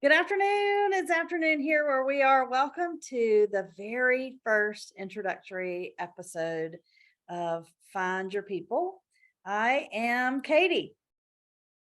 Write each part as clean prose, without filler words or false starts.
Good afternoon. It's afternoon here where we are. Welcome to the very first introductory episode of Find Your People. I am Katie,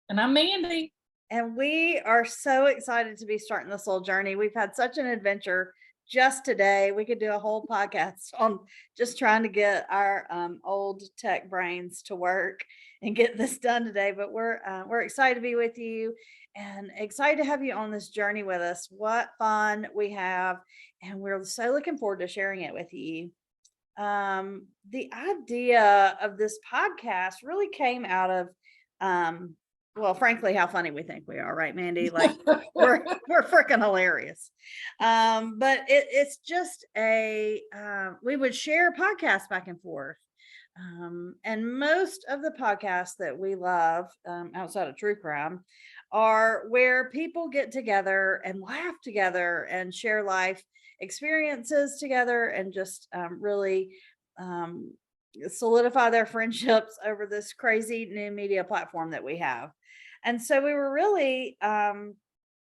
And I'm Mandy. and we are so excited to be starting this little journey. We've had such an adventure just today. We could do a whole podcast on just trying to get our old tech brains to work and get this done today. But we're excited to be with you and excited to have you on this journey with us. What fun we have, and we're so looking forward to sharing it with you. The idea of this podcast really came out of well, frankly, how funny we think we are, right, Mandy? Like we're freaking hilarious. But it's just we would share podcasts back and forth. And most of the podcasts that we love, outside of true crime, are where people get together and laugh together and share life experiences together and just really um, solidify their friendships over this crazy new media platform that we have. And so we were really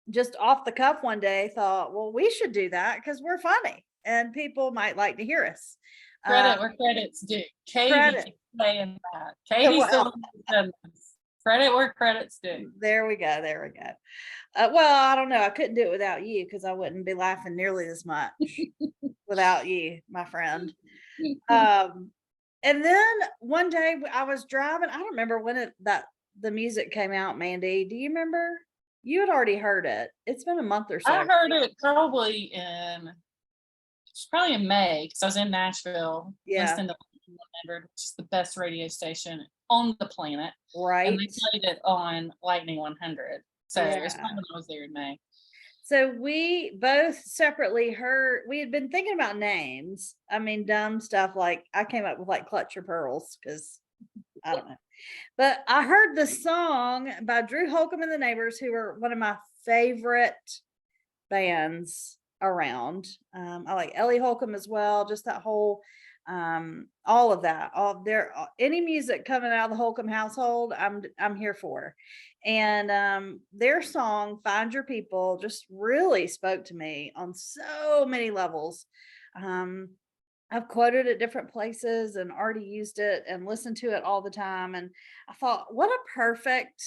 just off the cuff one day thought, well, we should do that because we're funny and people might like to hear us. Credit where credit's due. Katie Credit. keeps saying that. Katie's the Well, one who said this. Credit where credit's due. there we go. There we go. Well, I don't know. I couldn't do it without you because I wouldn't be laughing nearly as much without you, my friend. Um, and then one day I was driving. I don't remember when the music came out, Mandy. Do you remember? You had already heard it. It's been a month or so. I heard it it's probably in May because I was in Nashville listening to 100, which is the best radio station on the planet. Right. And they played it on Lightning 100. So it was probably when I was there in May. So we both separately heard, we had been thinking about names. I mean, dumb stuff like I came up with like Clutch Your Pearls because I don't know. But I heard the song by Drew Holcomb and the Neighbors, who are one of my favorite bands around. I like Ellie Holcomb as well, just that whole all of that, all their any music coming out of the Holcomb household, I'm here for. And their song Find Your People just really spoke to me on so many levels. um I've quoted it different places and already used it and listened to it all the time, and I thought, what a perfect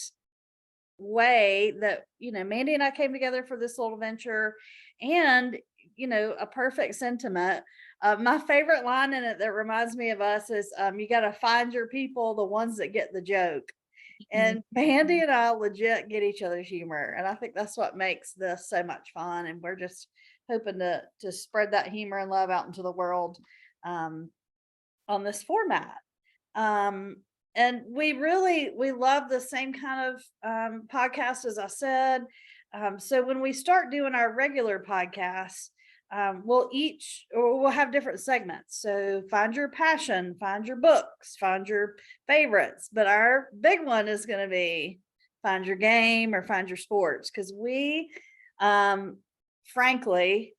way that Mandy and I came together for this little venture, and a perfect sentiment. My favorite line in it that reminds me of us is, you got to find your people, the ones that get the joke. And Mandy and I legit get each other's humor, and I think that's what makes this so much fun, and we're just hoping to spread that humor and love out into the world um, on this format. um, and we love the same kind of podcast, as I said. So when we start doing our regular podcasts, we'll have different segments. So find your passion, find your books, find your favorites, but our big one is going to be find your game or find your sports, because we frankly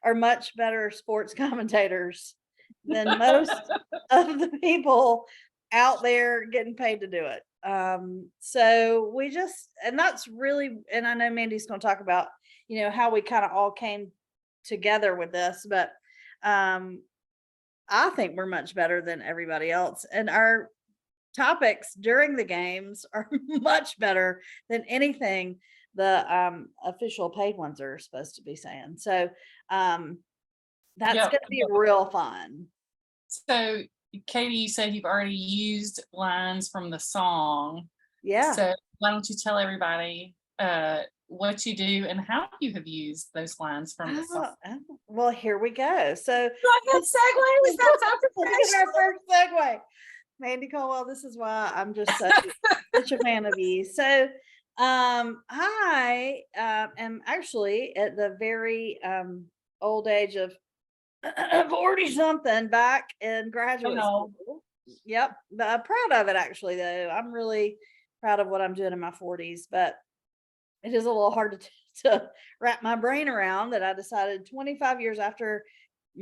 are much better sports commentators than most of the people out there getting paid to do it. So we just, and that's really, and I know Mandy's going to talk about, how we kind of all came together with this, but um, I think we're much better than everybody else. And our topics during the games are much better than anything the official paid ones are supposed to be saying. So that's going to be real fun. So, Katie, you said you've already used lines from the song. Yeah. So why don't you tell everybody what you do and how you have used those lines from the song? Well, here we go. So good segue. Was that our first segue? Mandy Colwell, this is why I'm just such a fan of you. So I am actually at the very old age of 40 something, back in graduate school. Yep. But I'm proud of it, actually, though. I'm really proud of what I'm doing in my 40s, but it is a little hard to wrap my brain around that I decided 25 years after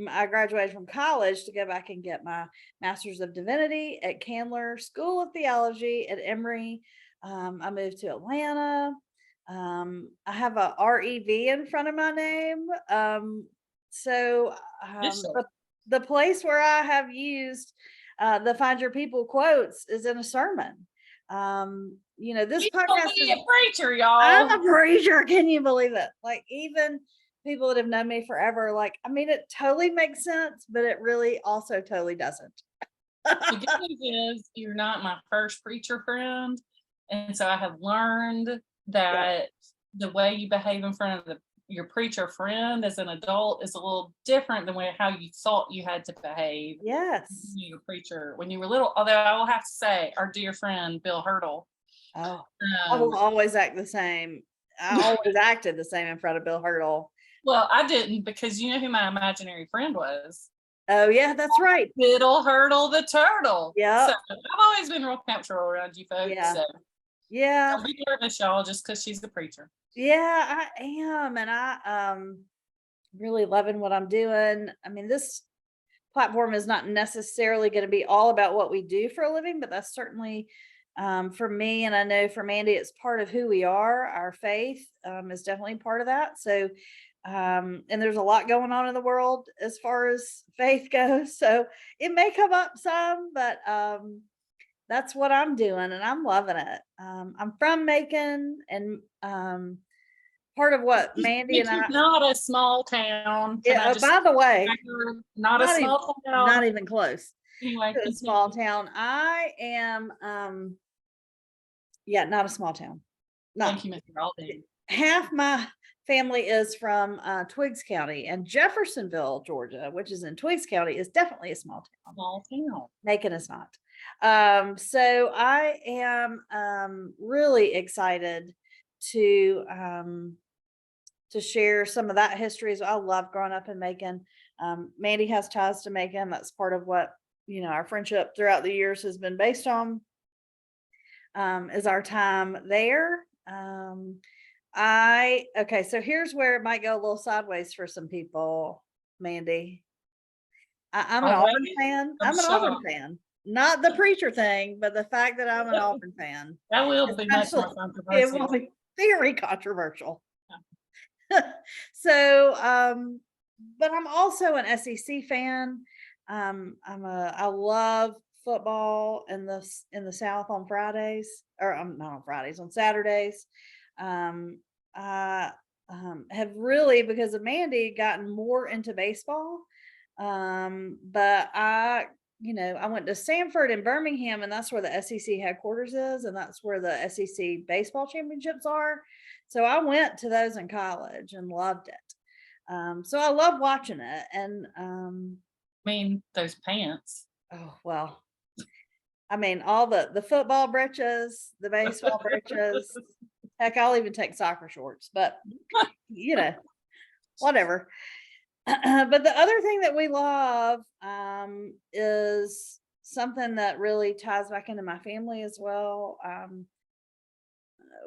I graduated from college to go back and get my Master's of Divinity at Candler School of Theology at Emory. I moved to Atlanta. I have a REV in front of my name. So Official. the place where I have used the Find Your People quotes is in a sermon. This You gonna podcast be is, a preacher, I'm y'all. a preacher. Can you believe it? Like, even people that have known me forever, like, I mean, it totally makes sense, but it really also totally doesn't. The good news is you're not my first preacher friend. And so I have learned that the way you behave in front of your preacher friend as an adult is a little different than how you thought you had to behave Yes. when you were a preacher when you were little. Although I will have to say, our dear friend Bill Hurdle. Oh, I will always act the same. I always acted the same in front of Bill Hurdle. Well, I didn't, because you know who my imaginary friend was? Oh, yeah, that's right. Little Hurdle the turtle. Yeah. So I've always been real comfortable around you folks. Yeah. So Yeah. don't be nervous, y'all, just because she's the preacher. Yeah, I am. And really loving what I'm doing. I mean, this platform is not necessarily going to be all about what we do for a living, but that's certainly for me, and I know for Mandy, it's part of who we are. Our faith is definitely part of that. So, and there's a lot going on in the world as far as faith goes. So it may come up some, but that's what I'm doing, and I'm loving it. I'm from Macon, and part of what Mandy and I. Macon's not a small town. Can Yeah. I Oh, just by the way, not a not even small not town? even close Anyway, to a continue. small town. I am. Yeah, not a small town. Thank Not you, Mr. Alden. half my family is from Twiggs County, and Jeffersonville, Georgia, which is in Twiggs County, is definitely a small town. Small town. Macon is not. So I am really excited to share some of that history. I love growing up in Macon. Mandy has ties to Macon. That's part of what our friendship throughout the years has been based on. Is our time there. Okay, so here's where it might go a little sideways for some people, Mandy. I'm an Auburn fan. I'm I'm an Auburn shocked. fan. Not the preacher thing, but the fact that I'm an Auburn fan. That will be much more It will controversial. be very controversial. So, but I'm also an SEC fan. I love football in the South on Fridays, or not on Fridays, on Saturdays. I have really, because of Mandy, gotten more into baseball. But I went to Sanford and Birmingham, and that's where the SEC headquarters is, and that's where the SEC baseball championships are. So I went to those in college and loved it. So I love watching it. And I mean, those pants. oh well, I mean, all the football breeches, the baseball breeches. Heck, I'll even take soccer shorts, but whatever. But the other thing that we love is something that really ties back into my family as well.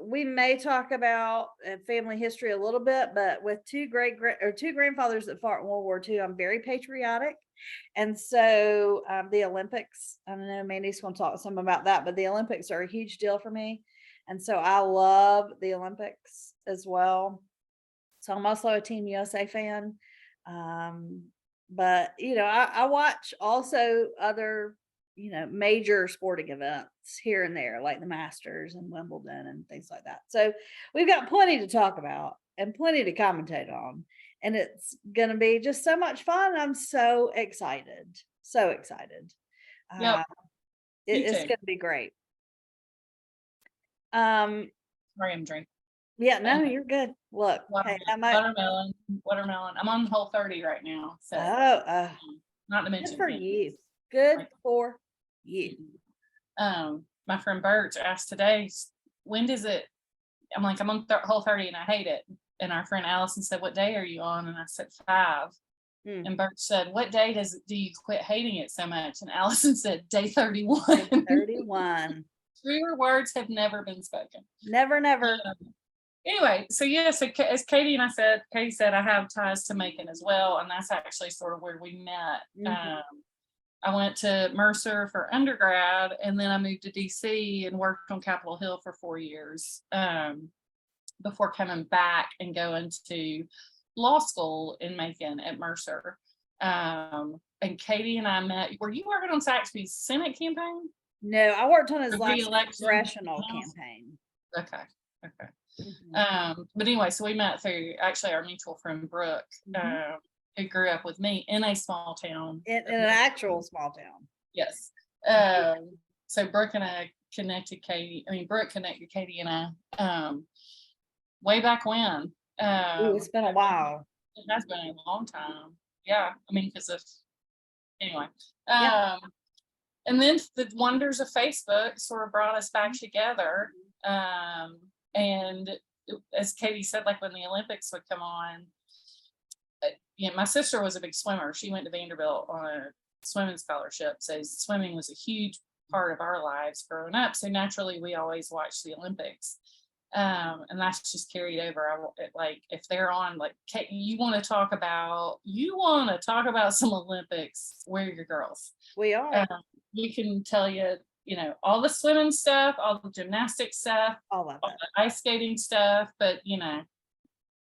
We may talk about family history a little bit, but with two grandfathers that fought in World War II, I'm very patriotic. And so the Olympics, I don't know, Mandy's going to talk some about that, but the Olympics are a huge deal for me. And so I love the Olympics as well. So I'm also a Team USA fan. But I watch also other major sporting events here and there, like the Masters and Wimbledon and things like that. So we've got plenty to talk about and plenty to commentate on, and it's gonna be just so much fun. I'm so excited. Yep. It's gonna be great. Sorry, I'm drinking. Yeah, no, you're good. Look, hey, watermelon. I'm on Whole30 right now. So not to mention good for you. Good for you. My friend Birch asked today, when does it? I'm like, I'm on Whole30 and I hate it. And our friend Allison said, what day are you on? And I said 5. And Birch said, what day do you quit hating it so much? And Allison said, day 31. 31. Truer words have never been spoken. Never. Anyway, so as Katie said, I have ties to Macon as well, and that's actually sort of where we met. I went to Mercer for undergrad, and then I moved to DC and worked on Capitol Hill for 4 years. before coming back and going to law school in Macon at Mercer. And Katie and I met. Were you working on Saxby's Senate campaign? No, I worked on his The last re-election congressional house? campaign. Okay. Mhm. But anyway, so we met through actually our mutual friend Brooke, Mhm. who grew up with me in a small town. In an actual small town. Yes. So Brooke and I connected Katie. I mean, Brooke connected Katie and I way back when. Ooh, it's been a while. It has been a long time. Yeah. I mean, because of anyway. Yeah. And then the wonders of Facebook sort of brought us back together. And as Katie said, like when the Olympics would come on, my sister was a big swimmer. She went to Vanderbilt on a swimming scholarship. So swimming was a huge part of our lives growing up. So naturally, we always watched the Olympics. And that's just carried over. Like if they're on, like you want to talk about some Olympics, we're your girls. We are. We can tell you, all the swimming stuff, all the gymnastics stuff, All of all it. the ice skating stuff, but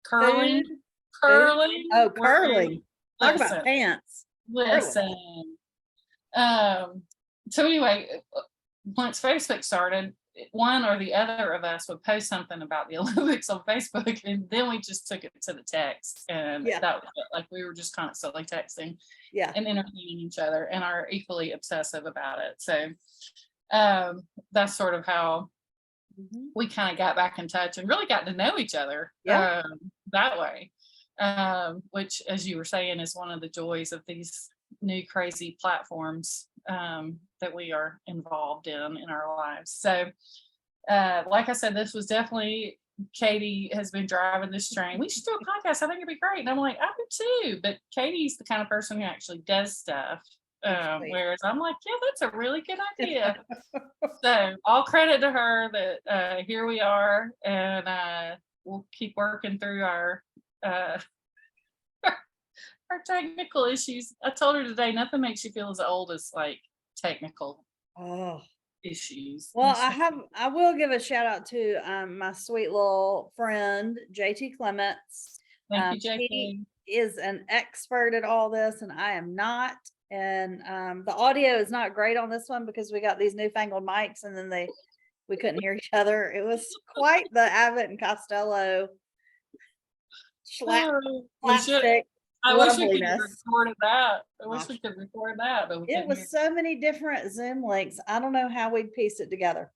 curling. Food. Curling. Oh, curling. Talk about pants. Listen. So anyway, once Facebook started, one or the other of us would post something about the Olympics on Facebook, and then we just took it to the text, and that was it. Like we were just constantly texting and entertaining each other, and are equally obsessive about it. So that's sort of how we kind of got back in touch and really got to know each other that way. Which, as you were saying, is one of the joys of these new crazy platforms that we are involved in our lives. So like I said, this was definitely, Katie has been driving this train. We should do a podcast. I think it'd be great. And I'm like, I do too. But Katie's the kind of person who actually does stuff. Whereas I'm like, yeah, that's a really good idea. So all credit to her that here we are, and we'll keep working through our our technical issues. I told her today, nothing makes you feel as old as like technical issues. Well, I will give a shout out to my sweet little friend JT Clements. Thank you, JT. He is an expert at all this, and I am not. And the audio is not great on this one because we got these newfangled mics, and then we couldn't hear each other. It was quite the Abbott and Costello slapstick. I wish we could record that. But it was so many different Zoom links. I don't know how we'd piece it together.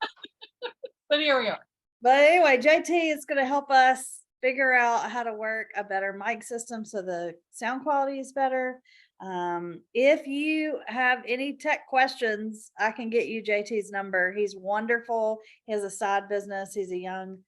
But here we are. But anyway, JT is going to help us figure out how to work a better mic system so the sound quality is better. If you have any tech questions, I can get you JT's number. He's wonderful. He has a side business. He's a young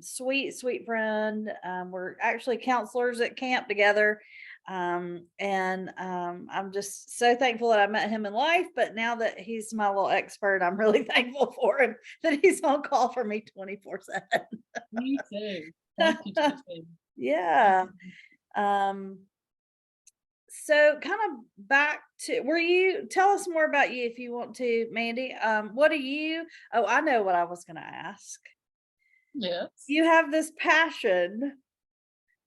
sweet friend. We're actually counselors at camp together, and I'm just so thankful that I met him in life, but now that he's my little expert, I'm really thankful for him that he's on call for me 24/7. Me too. Thank you, too. Yeah. So kind of back to tell us more about you if you want to, Mandy. What do you I know what I was going to ask. Yes. You have this passion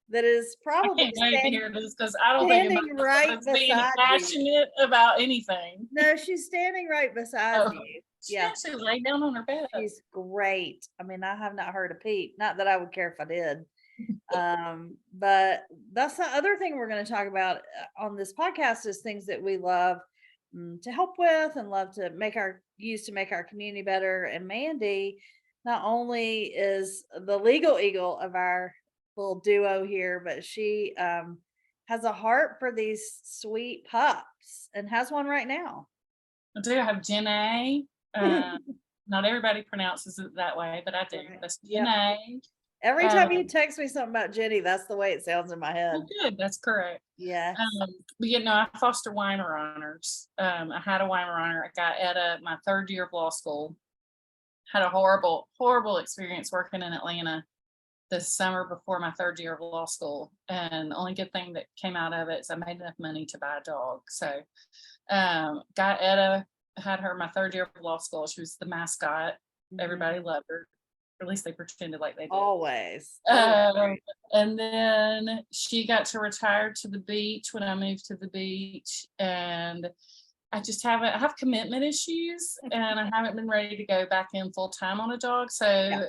that is probably I can't wait to hear this because I don't think I'm being passionate about anything. No, she's standing right beside you. She actually laid down on her bed. She's great. I mean, I have not heard a peep. Not that I would care if I did. But that's the other thing we're going to talk about on this podcast is things that we love to help with and love to use to make our community better. And Mandy not only is the legal eagle of our little duo here, but she has a heart for these sweet pups and has one right now. I do. I have Jenna. Not everybody pronounces it that way, but I do. Right. That's Jenna. Every time you text me something about Jenny, that's the way it sounds in my head. Oh, good. That's correct. Yeah. But I foster Weimaraners. I had a Weimaraner. I got Etta my third year of law school. Had a horrible experience working in Atlanta this summer before my third year of law school. And the only good thing that came out of it is I made enough money to buy a dog. So got Etta, had her my third year of law school. She was the mascot. Everybody loved her. Or at least they pretended like they did. Always. And then she got to retire to the beach when I moved to the beach, and I have commitment issues, and I haven't been ready to go back in full time on a dog. So I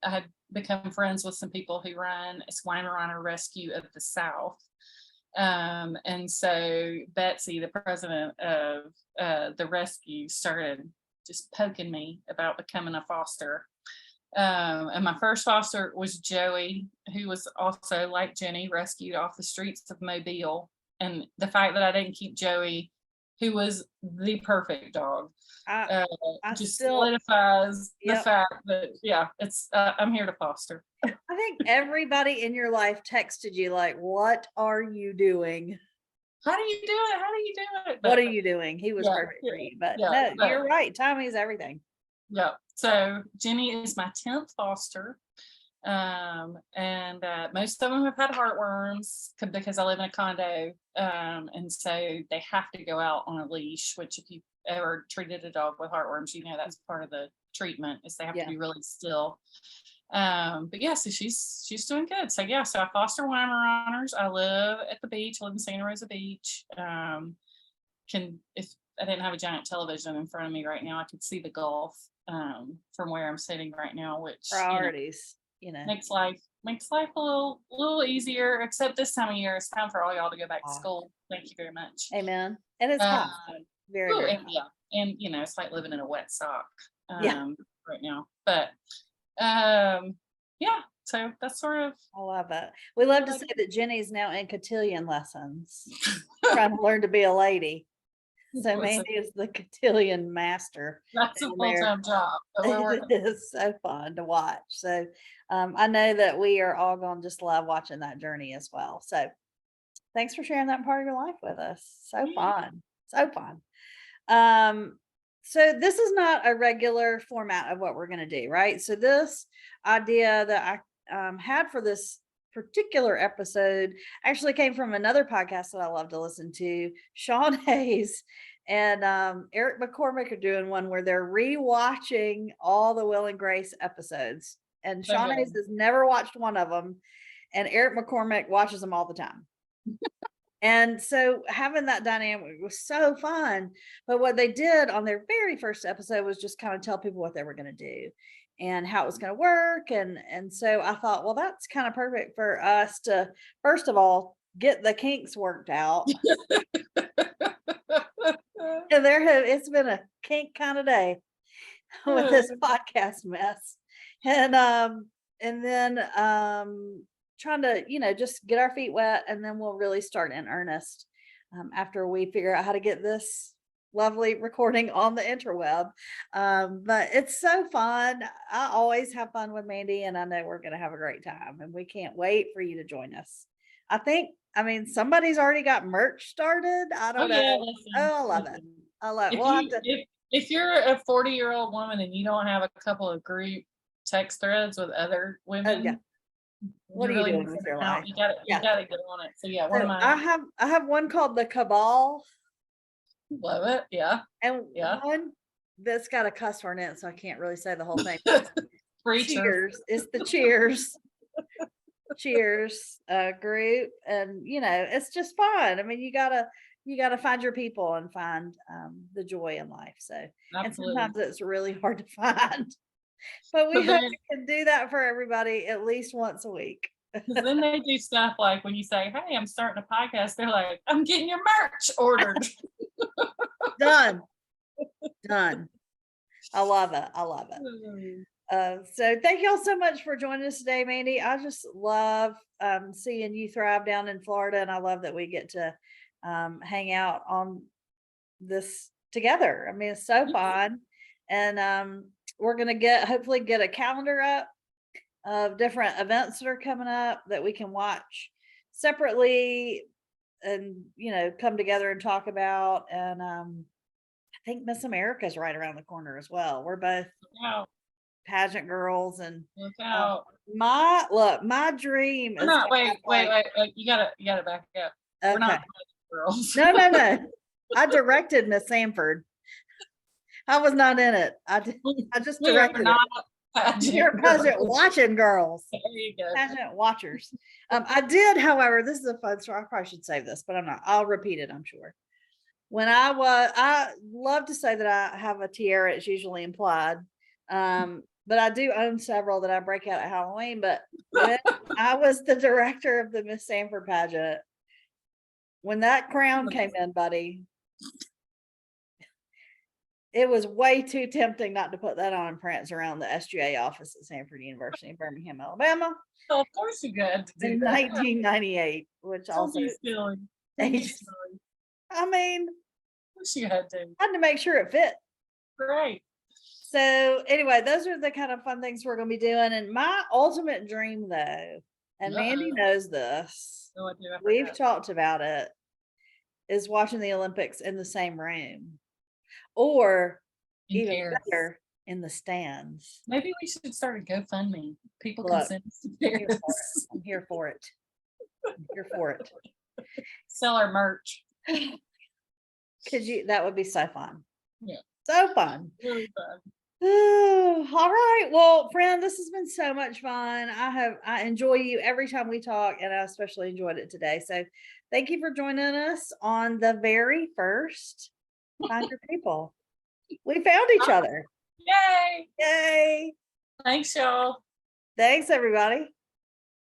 had become friends with some people who run a Weimaraner Rescue of the South. And so Betsy, the president of the rescue, started just poking me about becoming a foster. And my first foster was Joey, who was also, like Jenny, rescued off the streets of Mobile. And the fact that I didn't keep Joey, who was the perfect dog, just solidifies the fact that, it's I'm here to foster. I think everybody in your life texted you like, what are you doing? How do you do it? How do you do it? What are you doing? He was perfect for you. But no, you're right. Timing is everything. Yeah. So Jenny is my 10th foster. And most of them have had heartworms because I live in a condo. And so they have to go out on a leash, which if you've ever treated a dog with heartworms, you know that's part of the treatment is they have to be really still. But yeah, so she's doing good. So yeah, so I foster Weimaraners. I live at the beach. I live in Santa Rosa Beach. If I didn't have a giant television in front of me right now, I could see the Gulf from where I'm sitting right now, which priorities, makes life a little easier. Except this time of year, it's time for all y'all to go back to school. Thank you very much. Amen. And it's hot. Very, very hot. And it's like living in a wet sock right now. But so that's sort of. I love it. We love to say that Jenny's now in cotillion lessons, trying to learn to be a lady. So Mandy is the cotillion master. That's a full-time job. It is so fun to watch. So I know that we are all going to just love watching that journey as well. So thanks for sharing that part of your life with us. So fun. So fun. So this is not a regular format of what we're going to do, right? So this idea that I had for this particular episode actually came from another podcast that I love to listen to. Sean Hayes and Eric McCormick are doing one where they're rewatching all the Will and Grace episodes. And Sean Hayes has never watched one of them, and Eric McCormick watches them all the time. And so having that dynamic was so fun. But what they did on their very first episode was just kind of tell people what they were going to do and how it was going to work. And so I thought, well, that's kind of perfect for us to, first of all, get the kinks worked out. And it's been a kink kind of day with this podcast mess. And then trying to, just get our feet wet, and then we'll really start in earnest after we figure out how to get this lovely recording on the interweb. But it's so fun. I always have fun with Mandy, and I know we're going to have a great time, and we can't wait for you to join us. Somebody's already got merch started. I don't know. I love it. I love it. If you're a 40-year-old woman and you don't have a couple of group text threads with other women, what are you doing with your life? You gotta get on it. So yeah, I have one called the Cabal. Love it. Yeah. And one that's got a cuss word in it, so I can't really say the whole thing. Cheers. It's the Cheers. Cheers group. And it's just fun. I mean, you gotta find your people and find the joy in life. So absolutely. And sometimes it's really hard to find. But we hope we can do that for everybody at least once a week. Then they do stuff like when you say, "Hey, I'm starting a podcast," they're like, "I'm getting your merch ordered." Done. I love it. So thank you all so much for joining us today, Mandy. I just love seeing you thrive down in Florida, and I love that we get to hang out on this together. I mean, it's so fun. And we're going to hopefully get a calendar up of different events that are coming up that we can watch separately and, come together and talk about. And I think Miss America is right around the corner as well. We're both pageant girls, and my dream is wait. You gotta back up. Okay. We're not girls. No. I directed Miss Sanford. I was not in it. I just directed it. You're pageant watching girls. There you go. Pageant watchers. I did, however, this is a fun story. I probably should save this, but I'm not. I'll repeat it, I'm sure. When I love to say that I have a tiara, it's usually implied. But I do own several that I break out at Halloween. But when I was the director of the Miss Sanford pageant, when that crown came in, buddy, it was way too tempting not to put that on and prance around the SGA office at Sanford University in Birmingham, Alabama So of course you got to do in that. 1998, which Don't also, be silly. Don't be aged- silly. I mean, Of course you had to. had to make sure it fit. Great. So anyway, those are the kind of fun things we're going to be doing. And my ultimate dream, though, and Mandy knows this, No, I do. I we've forgot. talked about it, is watching the Olympics in the same room, or In even Paris. better, in the stands. Maybe we should start a GoFundMe. People Look, can send us to I'm here for it. Paris. I'm here for it. I'm here for it. Sell our merch. That would be so fun. Yeah. So fun. Really fun. All right. Well, friend, this has been so much fun. I enjoy you every time we talk, and I especially enjoyed it today. So thank you for joining us on the very first Find Your People. We found each other. Yay. Yay. Thanks, y'all. Thanks, everybody.